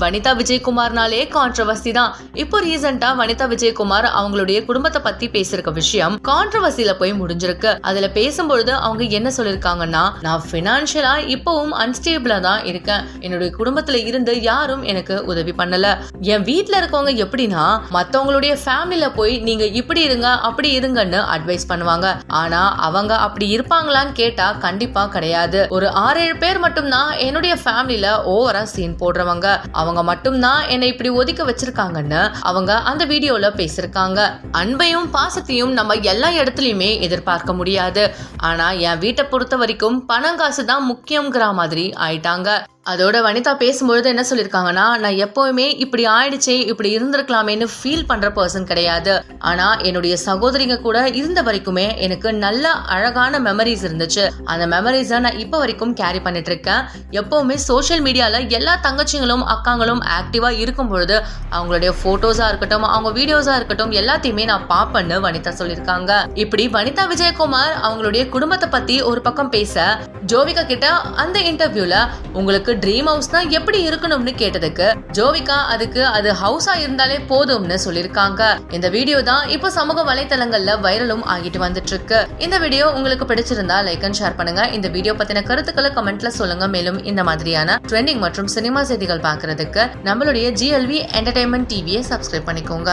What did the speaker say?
Vanitha விஜயகுமார்னாலே controversy தான். இப்போ ரீசெண்டா வனிதா விஜயகுமார் அவங்களுடைய குடும்பத்தை பத்தி பேசிருக்க விஷயம் கான்ட்ரவர்சில போய் முடிஞ்சிருக்கு. அதுல பேசும்பொழுது அவங்க என்ன சொல்லிருக்காங்கன்னா, நான் பினான்சியலா இப்பவும் அன்ஸ்டேபிளா தான் இருக்கேன். என்னுடைய குடும்பத்துல இருந்து யாரும் எனக்கு உதவி பண்ணல. என் வீட்டுல இருக்கவங்க எப்படின்னா மத்தவங்களுடைய ஃபேமிலில போய் நீங்க இப்படி இருங்க அப்படி இருங்கன்னு அட்வைஸ் பண்ணுவாங்க. ஆனா அவங்க அப்படி இருப்பாங்களான்னு கேட்டா கண்டிப்பா கிடையாது. ஒரு 6-7 பேர் மட்டும் தான் என்னுடைய ஃபேமிலில ஓவரா சீன் போடுறவங்க. அவங்க மட்டும்தான் என்னை இப்படி ஒதுக்க வச்சிருக்காங்கன்னு அவங்க அந்த வீடியோல பேசிருக்காங்க. அன்பையும் பாசத்தையும் நம்ம எல்லா இடத்துலயுமே எதிர்பார்க்க முடியாது. ஆனா என் வீட்டை பொறுத்த வரைக்கும் பணம் காசு தான் முக்கியம்ங்கிற மாதிரி ஆயிட்டாங்க. அதோட வனிதா பேசும்பொழுது என்ன சொல்லிருக்காங்கன்னா, நான் எப்பவுமே இப்படி ஆயிடுச்சே இப்படி இருந்திருக்கலாமேன்னு ஃபீல் பண்ற பர்சன் கிடையாது. ஆனா என்னுடைய சகோதரிங்க கூட இருந்த வரைக்குமே எனக்கு நல்ல அழகான மெமரிஸ் இருந்துச்சு. அந்த மெமரிஸை நான் இப்ப வரைக்கும் கேரி பண்ணிட்டு இருக்கேன். எப்பவுமே சோசியல் மீடியால எல்லா தங்கச்சிங்களும் அக்காங்களும் ஆக்டிவா இருக்கும் பொழுது அவங்களுடைய போட்டோஸா இருக்கட்டும் அவங்க வீடியோஸா இருக்கட்டும் எல்லாத்தையுமே நான் பாப்பேன்னு வனிதா சொல்லிருக்காங்க. இப்படி வனிதா விஜயகுமார் அவங்களுடைய குடும்பத்தை பத்தி ஒரு பக்கம் பேச, ஜோவிகா கிட்ட அந்த இன்டர்வியூல உங்களுக்கு ட்ரீம் ஹவுஸ்னா எப்படி இருக்கணும்னு கேட்டதுக்கு ஜோவிகா அதுக்கு அது ஹவுஸா இருந்தாலே போதும்னு சொல்லிருக்காங்க. இந்த வீடியோ தான் இப்போ சமூக வலைத்தளங்கள்ல வைரலும் ஆகிட்டு வந்துட்டு இருக்கு. இந்த வீடியோ உங்களுக்கு பிடிச்சிருந்தா லைக் அண்ட் ஷேர் பண்ணுங்க. இந்த வீடியோ பத்தின கருத்துக்களை கமெண்ட்ல சொல்லுங்க. மேலும் இந்த மாதிரியான ட்ரெண்டிங் மற்றும் சினிமா செய்திகள் பார்க்கறதுக்கு நம்மளுடைய GLV என்டர்டைன்மெண்ட் டிவியை சப்ஸ்கிரைப் பண்ணிக்கோங்க.